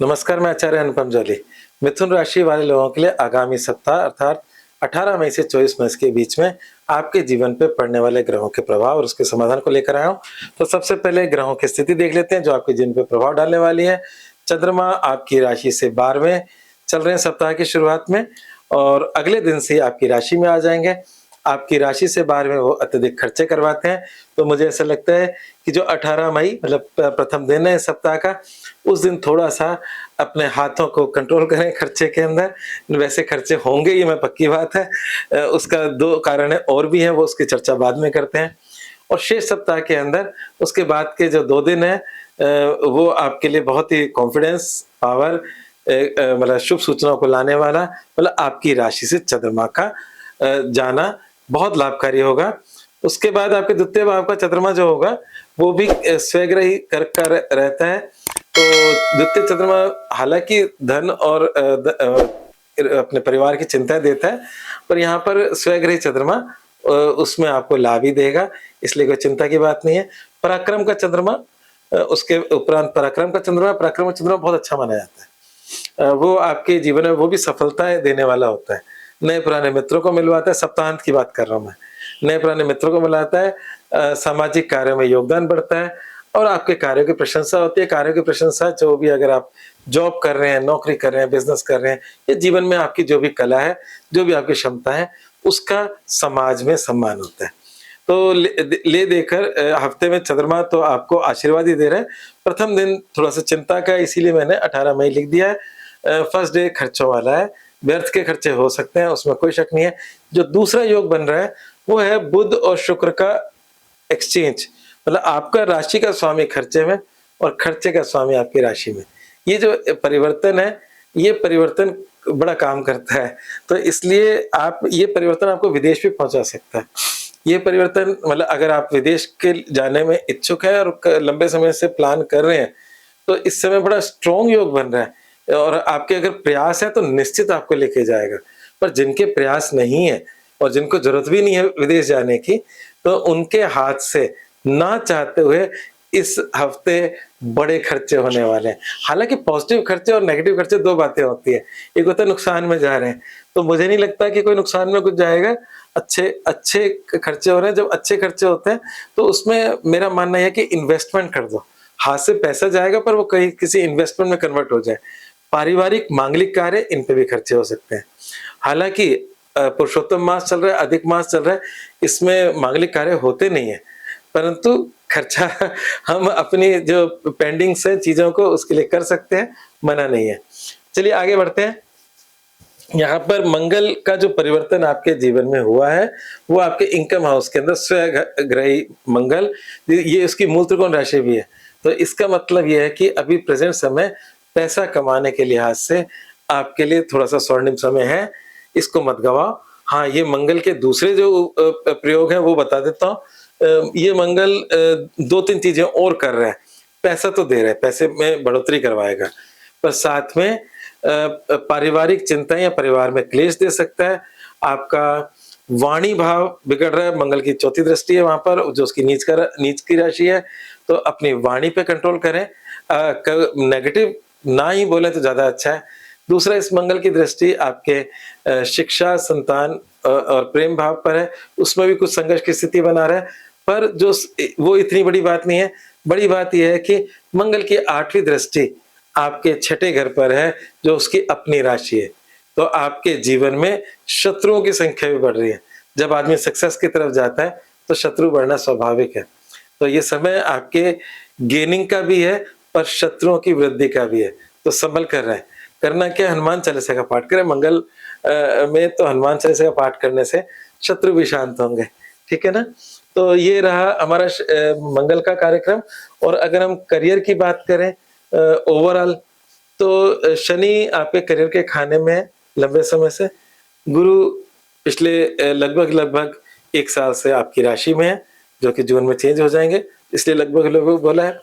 नमस्कार, मैं आचार्य अनुपम जौली। मिथुन राशि वाले लोगों के लिए आगामी सप्ताह अर्थात 18 मई से 24 मई के बीच में आपके जीवन पे पड़ने वाले ग्रहों के प्रभाव और उसके समाधान को लेकर आया हूँ। तो सबसे पहले ग्रहों की स्थिति देख लेते हैं जो आपके जीवन पे प्रभाव डालने वाली है। चंद्रमा आपकी राशि से 12वें चल रहे हैं सप्ताह की शुरुआत में और अगले दिन से आपकी राशि में आ जाएंगे। आपकी राशि से 12वें वो अत्यधिक खर्चे करवाते हैं, तो मुझे ऐसा लगता है कि जो 18 मई मतलब प्रथम दिन है इस सप्ताह का, उस दिन थोड़ा-सा अपने हाथों को कंट्रोल करें खर्चे के अंदर। वैसे खर्चे होंगे ये मैं पक्की बात है। उसका 2 कारण है और भी हैं, वो उसकी चर्चा बाद में करते हैं। और शेष सप्ताह के अंदर उसके बाद के जो 2 दिन हैं वो आपके लिए बहुत ही कॉन्फिडेंस, पावर मतलब शुभ सूचनाओं को लाने वाला मतलब आपकी राशि से चंद्रमा का जाना बहुत लाभकारी होगा। उसके बाद आपके द्वितीय भाव का चंद्रमा जो होगा, वो भी स्वग्रही कर्क का रहता है। तो द्वितीय चंद्रमा हालाँकि धन और अपने परिवार की चिंता देता है, पर यहाँ पर स्वग्रही चंद्रमा उसमें आपको लाभ ही देगा, इसलिए कोई चिंता की बात नहीं है। पराक्रम का चंद्रमा उसके उपरांत पराक्रम का चंद्रमा बहुत अच्छा माना जाता है। वो आपके जीवन में वो भी सफलताएँ देने वाला होता है। नए पुराने मित्रों को मिलवाता है, सप्ताहांत की बात कर रहा हूँ मैं। नए पुराने मित्रों को मिलाता है, सामाजिक कार्यों में योगदान बढ़ता है और आपके कार्यों की प्रशंसा होती है। कार्यों की प्रशंसा जो भी अगर आप जॉब कर रहे हैं, नौकरी कर रहे हैं, बिज़नेस कर रहे हैं या जीवन में आपकी जो भी कला है, जो भी आपकी क्षमता है, उसका समाज में सम्मान होता है। तो ले देकर हफ्ते में चंद्रमा तो आपको आशीर्वाद ही दे रहा है। प्रथम दिन थोड़ा-सा चिंता का है, इसीलिए मैंने 18 मई लिख दिया है। फर्स्ट डे खर्चों वाला है, व्यर्थ के खर्चे हो सकते हैं, उसमें कोई शक नहीं है। जो दूसरा योग बन रहा है, वो है बुध और शुक्र का एक्सचेंज, मतलब आपका राशि का स्वामी खर्चे में और खर्चे का स्वामी आपकी राशि में। ये जो परिवर्तन है, ये परिवर्तन बड़ा काम करता है। तो इसलिए आप ये परिवर्तन आपको विदेश भी पहुँचा सकता है। ये परिवर्तन मतलब अगर आप विदेश के जाने में इच्छुक हैं और क लंबे समय से प्लान कर रहे हैं, तो इस समय बड़ा स्ट्रॉन्ग योग बन रहा है और आपके अगर प्रयास है तो निश्चित आपको लेके जाएगा। पर जिनके प्रयास नहीं है और जिनको ज़रूरत भी नहीं है विदेश जाने की, तो उनके हाथ से ना चाहते हुए इस हफ्ते बड़े खर्चे होने वाले हैं। हालाँकि पॉज़िटिव खर्चे और नेगेटिव खर्चे 2 बातें होती हैं। एक होता है नुकसान में जा रहे हैं, तो मुझे नहीं लगता कि कोई नुकसान में कुछ जाएगा। अच्छे अच्छे खर्चे हो रहे हैं, जब अच्छे खर्चे होते हैं, तो उसमें मेरा मानना ये है कि इन्वेस्टमेंट कर दो। हाथ से पैसा जाएगा पर वो कहीं किसी इन्वेस्टमेंट में कन्वर्ट हो जाए। पारिवारिक मांगलिक कार्य इन पे भी खर्चे हो सकते हैं। हालाँकि पुरुषोत्तम मास चल रहा है, अधिक मास चल रहा है, इसमें मांगलिक कार्य होते नहीं है, परंतु खर्चा हम अपनी जो पेंडिंग्स है चीज़ों को उसके लिए कर सकते हैं, मना नहीं है। चलिए आगे बढ़ते हैं। यहाँ पर मंगल का जो परिवर्तन आपके जीवन में हुआ है, वो आपके इनकम हाउस के अंदर स्वग्रही मंगल, ये इसकी मूल त्रिकोण राशि भी है। तो इसका मतलब ये है कि अभी प्रेज़ेंट समय पैसा कमाने के लिहाज से आपके लिए थोड़ा-सा स्वर्णिम समय है, इसको मत गँवाओ। हाँ, ये मंगल के दूसरे जो प्रयोग हैं वो बता देता हूँ। ये मंगल 2-3 चीज़ें और कर रहा है। पैसा तो दे रहा है, पैसे में बढ़ोतरी करवाएगा, पर साथ में पारिवारिक चिंताएँ या परिवार में क्लेश दे सकता है। आपका वाणी भाव बिगड़ रहा है, मंगल की चौथी दृष्टि है वहाँ पर, जो उसकी नीच की राशि है, तो अपनी वाणी पे कंट्रोल करें। नेगेटिव ना ही बोलें तो ज़्यादा अच्छा है। दूसरा, इस मंगल की दृष्टि आपके शिक्षा, संतान और प्रेम भाव पर है, उसमें भी कुछ संघर्ष की स्थिति बना रहा है, पर जो वो इतनी बड़ी बात नहीं है। बड़ी बात ये है कि मंगल की 8वीं दृष्टि आपके 6ठे घर पर है, जो उसकी अपनी राशि है। तो आपके जीवन में शत्रुओं की संख्या भी बढ़ रही है। जब आदमी सक्सेस की तरफ जाता है, तो शत्रु बढ़ना स्वाभाविक है। तो ये समय आपके गेनिंग का भी है, पर शत्रुओं की वृद्धि का भी है, तो संभल कर रहें। करना क्या है, हनुमान चालीसा का पाठ करें। मंगल में तो हनुमान चालीसा का पाठ करने से शत्रु भी शांत होंगे, ठीक है ना? तो ये रहा हमारा मंगल का कार्यक्रम। और अगर हम करियर की बात करें ओवरऑल, तो शनि आपके करियर के खाने में है लंबे समय से। गुरु पिछले लगभग 1 साल से आपकी राशि में है, जो कि जून में चेंज हो जाएँगे, इसलिए लगभग बोला है।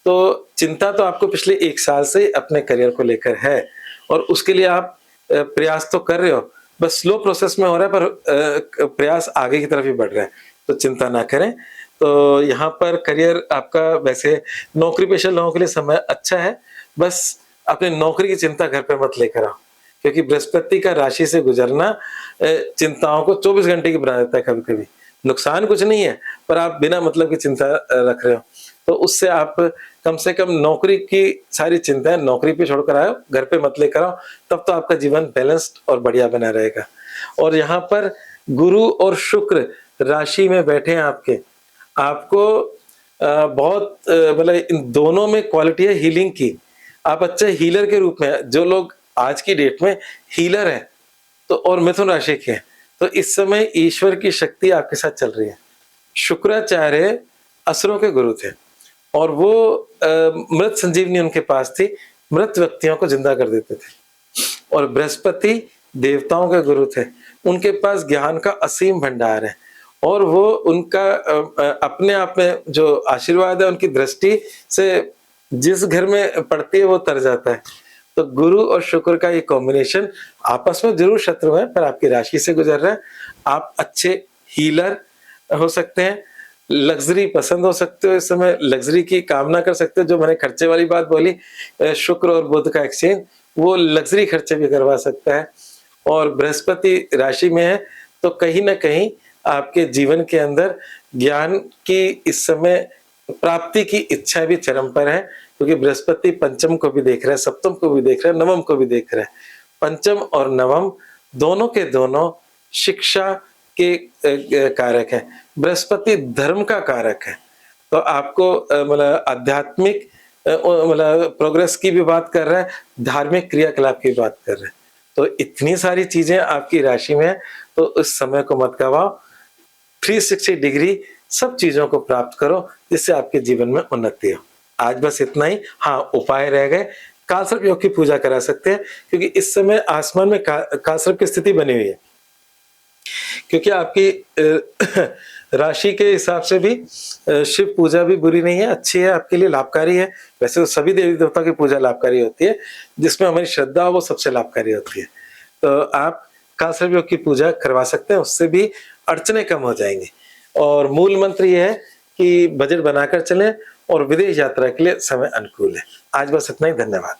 तो चिंता तो आपको पिछले 1 साल से अपने करियर को लेकर है और उसके लिए आप प्रयास तो कर रहे हो, बस स्लो प्रोसेस में हो रहा है, पर प्रयास आगे की तरफ ही बढ़ रहा है, तो चिंता ना करें। तो यहाँ पर करियर आपका वैसे नौकरी पेशा लोगों के लिए समय अच्छा है, बस अपनी नौकरी की चिंता घर पे मत लेकर आओ, क्योंकि बृहस्पति का राशि से गुजरना चिंताओं को 24 घंटे की बना देता है कभी-कभी। नुकसान कुछ नहीं है, पर आप बिना मतलब की चिंता रख रहे हो। तो उससे आप कम से कम नौकरी की सारी चिंताएँ नौकरी पे छोड़कर आओ, घर पे मत लेकर आओ, तब तो आपका जीवन बैलेंस्ड और बढ़िया बना रहेगा। और यहाँ पर गुरु और शुक्र राशि में बैठे हैं आपके, आपको बहुत मतलब इन दोनों में क्वालिटी है हीलिंग की। आप अच्छे हीलर के रूप में, जो लोग आज की डेट में हीलर हैं, तो और मिथुन राशि के हैं, तो इस समय ईश्वर की शक्ति आपके साथ चल रही है। शुक्राचार्य असुरों के गुरु थे और वो मृत संजीवनी उनके पास थी, मृत व्यक्तियों को जिंदा कर देते थे। और बृहस्पति देवताओं के गुरु थे, उनके पास ज्ञान का असीम भंडार है और वो उनका अपने आप में जो आशीर्वाद है, उनकी दृष्टि से जिस घर में पड़ती है वो तर जाता है। तो गुरु और शुक्र का ये कॉम्बिनेशन आपस में जरूर शत्रु है, पर आपकी राशि से गुजर रहा है। आप अच्छे हीलर हो सकते हैं, लग्जरी पसंद हो सकते हो, इस समय लग्जरी की कामना कर सकते हो। जो मैंने खर्चे वाली बात बोली, शुक्र और बुध का एक्सचेंज, वो लग्जरी खर्चे भी करवा सकता है। और बृहस्पति राशि में है, तो कहीं ना कहीं आपके जीवन के अंदर ज्ञान की इस समय प्राप्ति की इच्छा भी चरम पर है, क्योंकि बृहस्पति पंचम को भी देख रहा है, सप्तम को भी देख रहा है, नवम को भी देख रहा है। पंचम और नवम दोनों के दोनों शिक्षा के कारक है। बृहस्पति धर्म का कारक है, तो आपको मतलब आध्यात्मिक मतलब प्रोग्रेस की भी बात कर रहा है, धार्मिक क्रियाकलाप की बात कर रहा है। तो इतनी सारी चीजें आपकी राशि में है, तो इस समय को मत गवाओ। 360 डिग्री सब चीजों को प्राप्त करो, जिससे आपके जीवन में उन्नति हो। आज बस इतना ही। हाँ, उपाय रह गए, कालसर्प योग की पूजा करा सकते हैं, क्योंकि इस समय आसमान में कालसर्प की स्थिति बनी हुई है। क्योंकि आपकी राशि के हिसाब से भी शिव पूजा भी बुरी नहीं है, अच्छी है, आपके लिए लाभकारी है। वैसे तो सभी देवी देवता की पूजा लाभकारी होती है, जिसमें हमारी श्रद्धा वो सबसे लाभकारी होती है। तो आप कालसर्प योग की पूजा करवा सकते हैं, उससे भी अड़चने कम हो जाएंगी। और मूल मंत्र ये है कि बजट बनाकर चलें और विदेश यात्रा के लिए समय अनुकूल है। आज बस इतना ही। धन्यवाद।